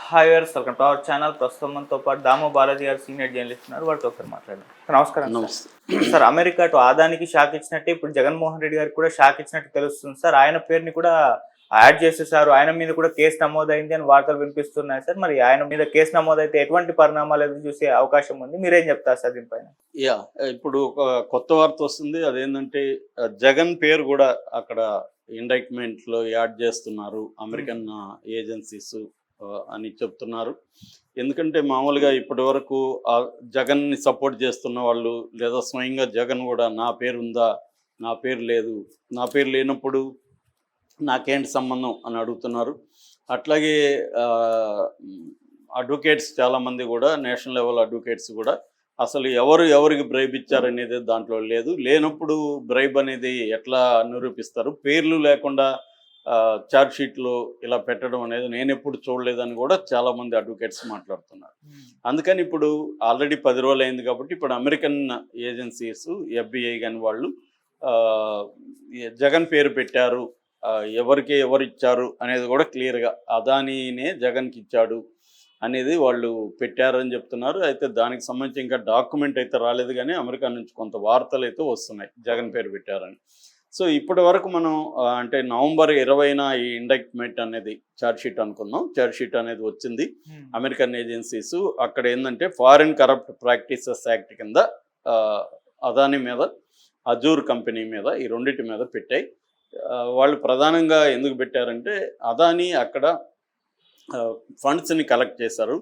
Hi viewers, welcome to our channel. ప్రస్తుతం మనతో పాటు దాము బాలాజీ గారు సీనియర్ జర్నలిస్ట్ ఉన్నారు. వారితో ఒకసారి మాట్లాడదాం. నమస్కారం సార్. నమస్తే. సార్, అమెరికా అటు ఆదానికి షాక్ ఇచ్చినట్టే ఇప్పుడు జగన్మోహన్ రెడ్డి గారికి కూడా షాక్ ఇచ్చినట్టు తెలుస్తుంది సార్. ఆయన పేరుని కూడా యాడ్ చేసేసారు. ఆయన మీద కూడా కేసు నమోదైంది అని వార్తలు వినిపిస్తున్నాయి సార్. మరి ఆయన మీద కేసు నమోదైతే ఎటువంటి పరిణామాలు ఎదురు చూసే అవకాశం ఉంది? మీరేం చెప్తారు సార్ దీనిపైన? యా ఇప్పుడు ఒక కొత్త వార్త వస్తుంది. అదేంటంటే జగన్ పేరు కూడా అక్కడ ఇండైట్మెంట్ లో యాడ్ చేస్తున్నారు అమెరికన్ ఏజెన్సీస్ అని చెప్తున్నారు. ఎందుకంటే మామూలుగా ఇప్పటి వరకు జగన్ని సపోర్ట్ చేస్తున్న వాళ్ళు లేదా స్వయంగా జగన్ కూడా నా పేరు ఉందా, నా పేరు లేదు, నా పేరు లేనప్పుడు నాకేంటి సంబంధం అని అడుగుతున్నారు. అట్లాగే అడ్వకేట్స్ చాలామంది కూడా నేషనల్ లెవెల్ అడ్వకేట్స్ కూడా అసలు ఎవరికి బ్రైబ్ ఇచ్చారనేది దాంట్లో లేనప్పుడు బ్రైబ్ అనేది ఎట్లా నిరూపిస్తారు, పేర్లు లేకుండా ఛార్జ్ షీట్లో ఇలా పెట్టడం అనేది నేను ఎప్పుడు చూడలేదని కూడా చాలామంది అడ్వకేట్స్ మాట్లాడుతున్నారు. అందుకని ఇప్పుడు ఆల్రెడీ 10 రోజులు అయింది కాబట్టి ఇప్పుడు అమెరికన్ ఏజెన్సీస్ FBI కానీ వాళ్ళు జగన్ పేరు పెట్టారు, ఎవరు ఇచ్చారు అనేది కూడా క్లియర్గా అదానీనే జగన్కి ఇచ్చాడు అనేది వాళ్ళు పెట్టారని చెప్తున్నారు. అయితే దానికి సంబంధించి ఇంకా డాక్యుమెంట్ అయితే రాలేదు, కానీ అమెరికా నుంచి కొంత వార్తలు అయితే వస్తున్నాయి జగన్ పేరు పెట్టారని. సో ఇప్పటి వరకు మనం అంటే నవంబర్ 20న ఈ ఇండక్ట్మెంట్ అనేది ఛార్జ్ షీట్ అనుకుందాం, ఛార్జ్ షీట్ అనేది వచ్చింది. అమెరికన్ ఏజెన్సీస్ అక్కడ ఏంటంటే ఫారిన్ కరప్ట్ ప్రాక్టీసెస్ యాక్ట్ కింద అదానీ మీద, అజూర్ కంపెనీ మీద, ఈ రెండింటి మీద పెట్టాయి. వాళ్ళు ప్రధానంగా ఎందుకు పెట్టారంటే అదానీ అక్కడ ఫండ్స్ని కలెక్ట్ చేశారు.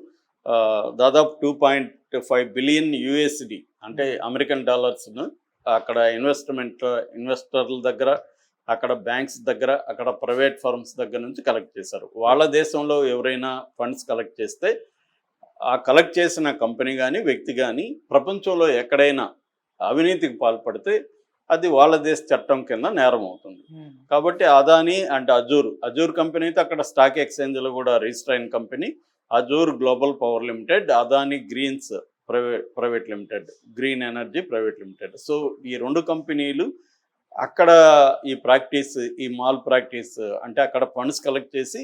దాదాపు 2.5 బిలియన్ USD అంటే అమెరికన్ డాలర్స్ను అక్కడ ఇన్వెస్టర్ల దగ్గర, అక్కడ బ్యాంక్స్ దగ్గర, అక్కడ ప్రైవేట్ ఫర్మ్స్ దగ్గర నుంచి కలెక్ట్ చేశారు. వాళ్ళ దేశంలో ఎవరైనా ఫండ్స్ కలెక్ట్ చేస్తే ఆ కలెక్ట్ చేసిన కంపెనీ కానీ వ్యక్తి కానీ ప్రపంచంలో ఎక్కడైనా అవినీతికి పాల్పడితే అది వాళ్ళ దేశ చట్టం కింద నేరం అవుతుంది. కాబట్టి అదానీ అండ్ అజూర్ కంపెనీ అయితే అక్కడ స్టాక్ ఎక్స్చేంజ్లో కూడా రిజిస్టర్ అయిన company Azure global power limited, Adani greens private limited, green energy private limited. So ఈ రెండు కంపెనీలు అక్కడ ఈ మాల్ ప్రాక్టీస్ అంటే అక్కడ ఫండ్స్ కలెక్ట్ చేసి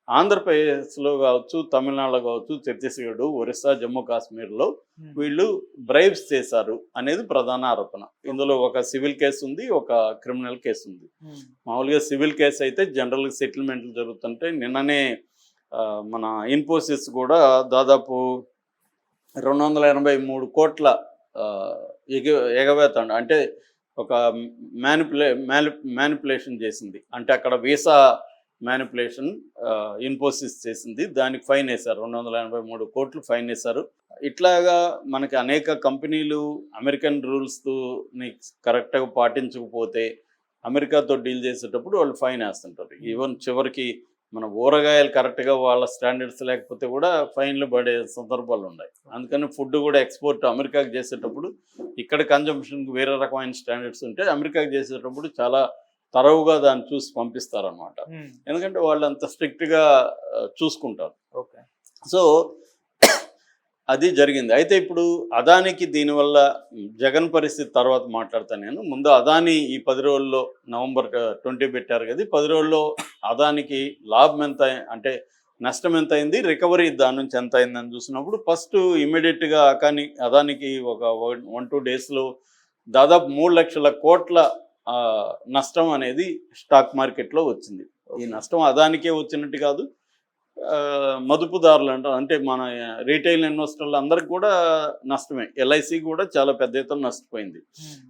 ఆంధ్రప్రదేశ్లో కావచ్చు, తమిళనాడులో కావచ్చు, ఛత్తీస్గఢ్, ఒరిస్సా, జమ్మూ కాశ్మీర్లో వీళ్ళు బ్రైబ్స్ చేశారు అనేది ప్రధాన ఆరోపణ. ఇందులో ఒక సివిల్ కేసు ఉంది, ఒక క్రిమినల్ కేసు ఉంది. మామూలుగా సివిల్ కేసు అయితే జనరల్గా సెటిల్మెంట్లు జరుగుతుంటే నిన్ననే మన ఇన్ఫోసిస్ కూడా దాదాపు 283 కోట్ల ఎగవేత అంటే ఒక మ్యానిపులేషన్ చేసింది. అంటే అక్కడ వీసా మ్యానిపులేషన్ ఇన్ఫోసిస్ చేసింది, దానికి ఫైన్ వేశారు, 283 కోట్లు ఫైన్ వేశారు. ఇట్లాగా మనకి అనేక కంపెనీలు అమెరికన్ రూల్స్తో కరెక్ట్గా పాటించకపోతే అమెరికాతో డీల్ చేసేటప్పుడు వాళ్ళు ఫైన్ వేస్తుంటారు. ఈవెన్ చివరికి మన ఊరగాయలు కరెక్ట్గా వాళ్ళ స్టాండర్డ్స్ లేకపోతే కూడా ఫైన్లు పడే సందర్భాలు ఉన్నాయి. అందుకని ఫుడ్ కూడా ఎక్స్పోర్ట్ అమెరికాకి చేసేటప్పుడు ఇక్కడ కన్జంప్షన్కి వేరే రకమైన స్టాండర్డ్స్ ఉంటే అమెరికాకి చేసేటప్పుడు చాలా తరవుగా దాన్ని చూసి పంపిస్తారనమాట. ఎందుకంటే వాళ్ళు అంత స్ట్రిక్ట్గా చూసుకుంటారు. సో అది జరిగింది. అయితే ఇప్పుడు అదానికి దీనివల్ల జగన్ పరిస్థితి తర్వాత మాట్లాడతాను నేను. ముందు అదాని ఈ 10 రోజుల్లో నవంబర్ 20 పెట్టారు కదా, 10 రోజుల్లో అదానికి లాభం ఎంత అంటే నష్టం ఎంత అయింది, రికవరీ దాని నుంచి ఎంత అయిందని చూసినప్పుడు ఫస్ట్ ఇమ్మీడియట్గా అదానికి ఒక 1-2 డేస్లో దాదాపు 3 లక్షల కోట్ల నష్టం అనేది స్టాక్ మార్కెట్లో వచ్చింది. ఈ నష్టం అదానికే వచ్చినట్టు కాదు, మదుపుదారులు అంటారు, అంటే మన రీటైల్ ఇన్వెస్టర్లు అందరికి కూడా నష్టమే. LIC కూడా చాలా పెద్ద ఎత్తున నష్టపోయింది.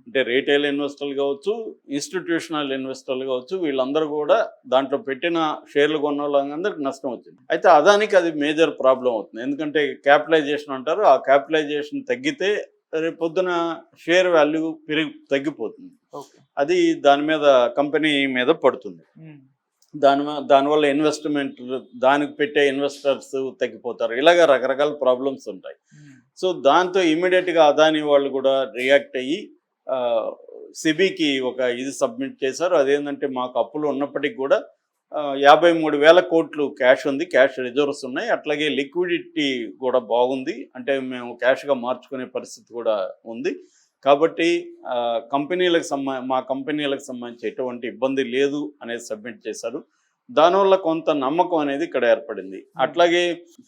అంటే రీటైల్ ఇన్వెస్టర్లు కావచ్చు, ఇన్స్టిట్యూషనల్ ఇన్వెస్టర్లు కావచ్చు, వీళ్ళందరూ కూడా దాంట్లో పెట్టిన షేర్లు కొన్న వాళ్ళందరికీ నష్టం వచ్చింది. అయితే అదానికి అది మేజర్ ప్రాబ్లం అవుతుంది. ఎందుకంటే క్యాపిటలైజేషన్ అంటారు, ఆ క్యాపిటలైజేషన్ తగ్గితే రేపు పొద్దున షేర్ వాల్యూ తగ్గిపోతుంది. అది దాని మీద కంపెనీ మీద పడుతుంది. దానివల్ల ఇన్వెస్ట్మెంట్, దానికి పెట్టే ఇన్వెస్టర్స్ తగ్గిపోతారు. ఇలాగ రకరకాల ప్రాబ్లమ్స్ ఉంటాయి. సో దాంతో ఇమ్మీడియట్గా అదానీ వాళ్ళు కూడా రియాక్ట్ అయ్యి సిబికి ఒక ఇది సబ్మిట్ చేశారు. అదేంటంటే మాకు అప్పులు ఉన్నప్పటికీ కూడా 53,000 కోట్లు క్యాష్ ఉంది, క్యాష్ రిజర్వ్స్ ఉన్నాయి, అట్లాగే లిక్విడిటీ కూడా బాగుంది, అంటే మేము క్యాష్గా మార్చుకునే పరిస్థితి కూడా ఉంది. కాబట్టి మా కంపెనీలకు సంబంధించి ఎటువంటి ఇబ్బంది లేదు అనేది సబ్మిట్ చేశారు. దానివల్ల కొంత నమ్మకం అనేది ఇక్కడ ఏర్పడింది. అట్లాగే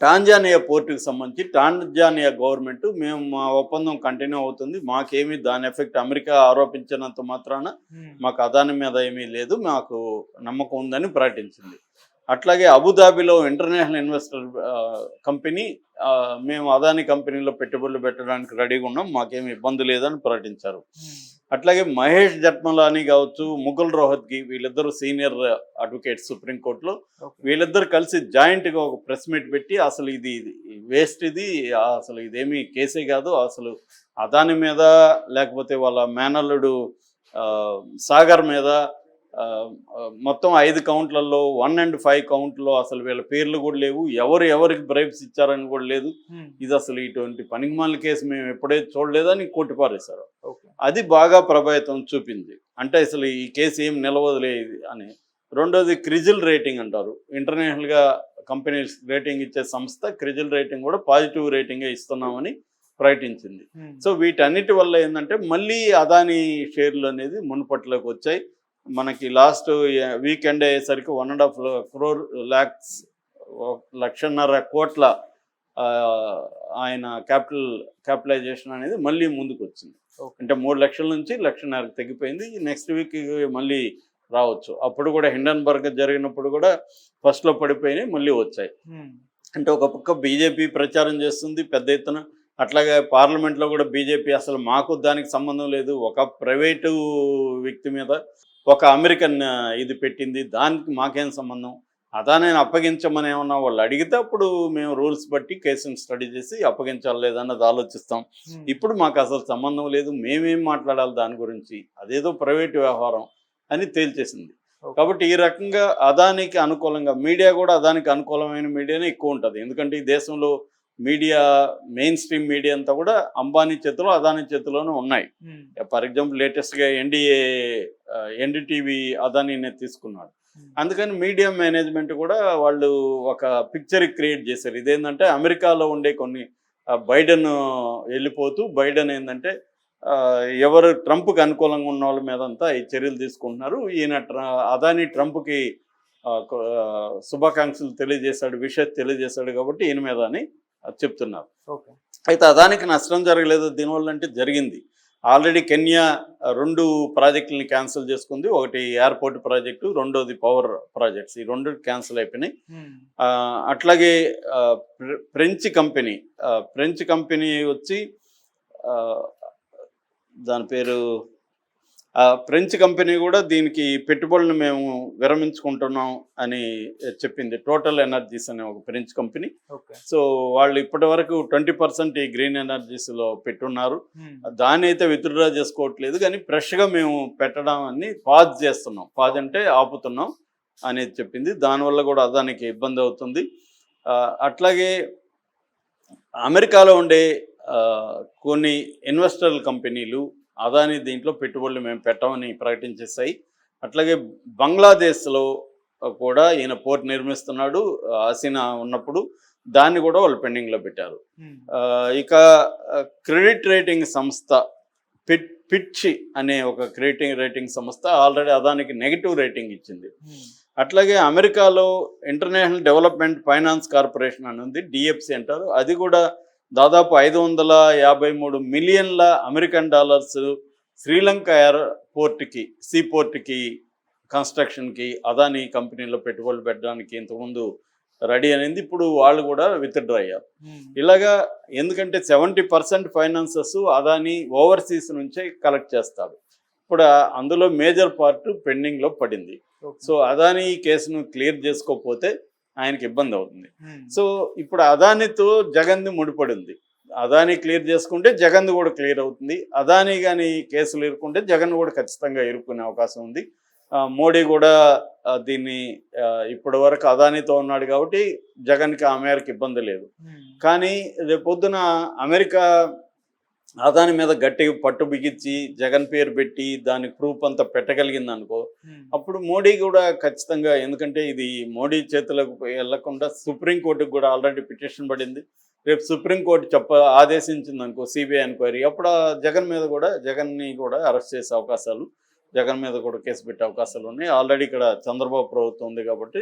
టాంజానియా పోర్టుకి సంబంధించి టాంజానియా గవర్నమెంట్ మేము మా ఒప్పందం కంటిన్యూ అవుతుంది, మాకేమీ దాని ఎఫెక్ట్ అమెరికా ఆరోపించినంత మాత్రాన మాకు అదాని మీద ఏమీ లేదు, మాకు నమ్మకం ఉందని ప్రకటించింది. అట్లాగే అబుదాబిలో ఇంటర్నేషనల్ ఇన్వెస్టర్ కంపెనీ మేము అదాని కంపెనీలో పెట్టుబడులు పెట్టడానికి రెడీగా ఉన్నాం, మాకేమి ఇబ్బంది లేదని ప్రకటించారు. అట్లాగే మహేష్ జట్మలాని కావచ్చు, ముకుల్ రోహత్గి, వీళ్ళిద్దరు సీనియర్ అడ్వకేట్స్ సుప్రీంకోర్టులో, వీళ్ళిద్దరు కలిసి జాయింట్గా ఒక ప్రెస్ మీట్ పెట్టి అసలు ఇది వేస్ట్, ఇది అసలు ఇదేమీ కేసే కాదు, అసలు అదాని మీద లేకపోతే వాళ్ళ మేనల్లుడు సాగర్ మీద మొత్తం 5 కౌంట్లలో 1 and 5 కౌంట్లో అసలు వీళ్ళ పేర్లు కూడా లేవు, ఎవరికి బ్రైబ్స్ ఇచ్చారని కూడా లేదు, ఇది అసలు ఇటువంటి పనికిమాలిన కేసు మేము ఎప్పుడైతే చూడలేదని కొట్టిపారేశారు. అది బాగా ప్రభావితం చూపింది. అంటే అసలు ఈ కేసు ఏం నిలవదులేదు అని. రెండోది క్రిజిల్ రేటింగ్ అంటారు, ఇంటర్నేషనల్గా కంపెనీస్ రేటింగ్ ఇచ్చే సంస్థ క్రిజిల్ రేటింగ్ కూడా పాజిటివ్ రేటింగే ఇస్తున్నామని ప్రకటించింది. సో వీటన్నిటి వల్ల ఏంటంటే మళ్ళీ అదాని షేర్లు అనేది మునుపట్లోకి వచ్చాయి. మనకి లాస్ట్ వీకెండ్ అయ్యేసరికి 1.5 crore lakhs 1.5 కోట్ల ఆయన క్యాపిటలైజేషన్ అనేది మళ్ళీ ముందుకు వచ్చింది. అంటే 3 లక్షల నుంచి 1.5 లక్షలకు తగ్గిపోయింది. నెక్స్ట్ వీక్ మళ్ళీ రావచ్చు. అప్పుడు కూడా హిండన్బర్గ్ జరిగినప్పుడు కూడా ఫస్ట్లో పడిపోయినాయి, మళ్ళీ వచ్చాయి. అంటే ఒక పక్క బీజేపీ ప్రచారం చేస్తుంది పెద్ద ఎత్తున, అట్లాగే పార్లమెంట్లో కూడా బీజేపీ అసలు మాకు దానికి సంబంధం లేదు, ఒక ప్రైవేటు వ్యక్తి మీద ఒక అమెరికన్ ఇది పెట్టింది, దానికి మాకేం సంబంధం, అదాని అప్పగించమని ఏమన్నా వాళ్ళు అడిగితే అప్పుడు మేము రూల్స్ బట్టి కేసును స్టడీ చేసి అప్పగించాలి లేదన్నది ఆలోచిస్తాం. ఇప్పుడు మాకు అసలు సంబంధం లేదు, మేమేం మాట్లాడాలి దాని గురించి, అదేదో ప్రైవేటు వ్యవహారం అని తేల్చేసింది. కాబట్టి ఈ రకంగా అదానికి అనుకూలంగా మీడియా కూడా అదానికి అనుకూలమైన మీడియానే ఎక్కువ ఉంటుంది. ఎందుకంటే ఈ దేశంలో మీడియా మెయిన్ స్ట్రీమ్ మీడియా అంతా కూడా అంబానీ చేతిలో అదాని చేతిలోనే ఉన్నాయి. ఫర్ ఎగ్జాంపుల్ లేటెస్ట్గా ఎన్డీటీవీ అదానినే తీసుకున్నాడు. అందుకని మీడియా మేనేజ్మెంట్ కూడా వాళ్ళు ఒక పిక్చర్ క్రియేట్ చేశారు. ఇదేంటంటే అమెరికాలో ఉండే కొన్ని బైడెన్ వెళ్ళిపోతూ బైడెన్ ఏంటంటే ఎవరు ట్రంప్కి అనుకూలంగా ఉన్న వాళ్ళ మీద అంతా ఈ చర్యలు తీసుకుంటున్నారు, ఈయన అదాని ట్రంప్కి శుభాకాంక్షలు తెలియజేశాడు, విషయం తెలియజేశాడు కాబట్టి ఈయన మీద అని చెప్తున్నారు. అయితే అదానికి నష్టం జరగలేదు దీనివల్ల అంటే జరిగింది. ఆల్రెడీ కెన్యా 2 ప్రాజెక్టులని క్యాన్సిల్ చేసుకుంది, ఒకటి ఎయిర్పోర్ట్ ప్రాజెక్టు, రెండోది పవర్ ప్రాజెక్ట్స్, ఈ 2 క్యాన్సిల్ అయిపోయినాయి. అట్లాగే ఫ్రెంచ్ కంపెనీ వచ్చి దాని పేరు ఫ్రెంచ్ కంపెనీ కూడా దీనికి పెట్టుబడులను మేము విరమించుకుంటున్నాం అని చెప్పింది. టోటల్ ఎనర్జీస్ అనే ఒక ఫ్రెంచ్ కంపెనీ. సో వాళ్ళు ఇప్పటి వరకు 20% ఈ గ్రీన్ ఎనర్జీస్లో పెట్టున్నారు, దాన్ని అయితే విత్డ్రా చేసుకోవట్లేదు, కానీ ఫ్రెష్గా మేము పెట్టడం అని పాజ్ చేస్తున్నాం, పాజ్ అంటే ఆపుతున్నాం అనేది చెప్పింది. దానివల్ల కూడా అదానికి ఇబ్బంది అవుతుంది. అట్లాగే అమెరికాలో ఉండే కొన్ని ఇన్వెస్టర్ల కంపెనీలు అదాని దీంట్లో పెట్టుబడులు మేము పెట్టమని ప్రకటించేస్తాయి. అట్లాగే బంగ్లాదేశ్లో కూడా ఈయన పోర్ట్ నిర్మిస్తున్నాడు, హసీనా ఉన్నప్పుడు, దాన్ని కూడా వాళ్ళు పెండింగ్లో పెట్టారు. ఇక క్రెడిట్ రేటింగ్ సంస్థ పిచ్ అనే ఒక క్రెడిట్ రేటింగ్ సంస్థ ఆల్రెడీ అదానికి నెగిటివ్ రేటింగ్ ఇచ్చింది. అట్లాగే అమెరికాలో ఇంటర్నేషనల్ డెవలప్మెంట్ ఫైనాన్స్ కార్పొరేషన్ అని ఉంది, డిఎఫ్సి అంటారు, అది కూడా దాదాపు 553 మిలియన్ల అమెరికన్ డాలర్స్ శ్రీలంక ఎయిర్పోర్ట్కి సీపోర్ట్కి కన్స్ట్రక్షన్కి అదాని కంపెనీలో పెట్టుబడులు పెట్టడానికి ఇంతకుముందు రెడీ అనేది, ఇప్పుడు వాళ్ళు కూడా విత్డ్రా అయ్యారు. ఇలాగా ఎందుకంటే 70% ఫైనాన్సెస్ అదాని ఓవర్సీస్ నుంచే కలెక్ట్ చేస్తారు. ఇప్పుడు అందులో మేజర్ పార్ట్ పెండింగ్లో పడింది. సో అదాని ఈ కేసును క్లియర్ చేసుకోకపోతే ఆయనకి ఇబ్బంది అవుతుంది. సో ఇప్పుడు అదానితో జగన్ది ముడిపడి ఉంది, అదాని క్లియర్ చేసుకుంటే జగన్ కూడా క్లియర్ అవుతుంది, అదాని కానీ కేసులు ఇరుక్కుంటే జగన్ కూడా ఖచ్చితంగా ఇరుక్కునే అవకాశం ఉంది. మోడీ కూడా దీన్ని ఇప్పటి వరకు అదానితో ఉన్నాడు కాబట్టి జగన్కి ఆ మేరకు ఇబ్బంది లేదు. కానీ రేపొద్దున అమెరికా అదాని మీద గట్టిగా పట్టు బిగించి జగన్ పేరు పెట్టి దానికి ప్రూఫ్ అంతా పెట్టగలిగింది అనుకో, అప్పుడు మోడీ కూడా ఖచ్చితంగా, ఎందుకంటే ఇది మోడీ చేతులకు వెళ్లకుండా సుప్రీంకోర్టుకు కూడా ఆల్రెడీ పిటిషన్ పడింది, రేపు సుప్రీంకోర్టు ఆదేశించింది అనుకో సిబిఐ ఎంక్వైరీ, అప్పుడు జగన్ మీద కూడా జగన్ని కూడా అరెస్ట్ చేసే అవకాశాలు జగన్ మీద కూడా కేసు పెట్టే అవకాశాలు ఉన్నాయి. ఆల్రెడీ ఇక్కడ చంద్రబాబు ప్రభుత్వం ఉంది కాబట్టి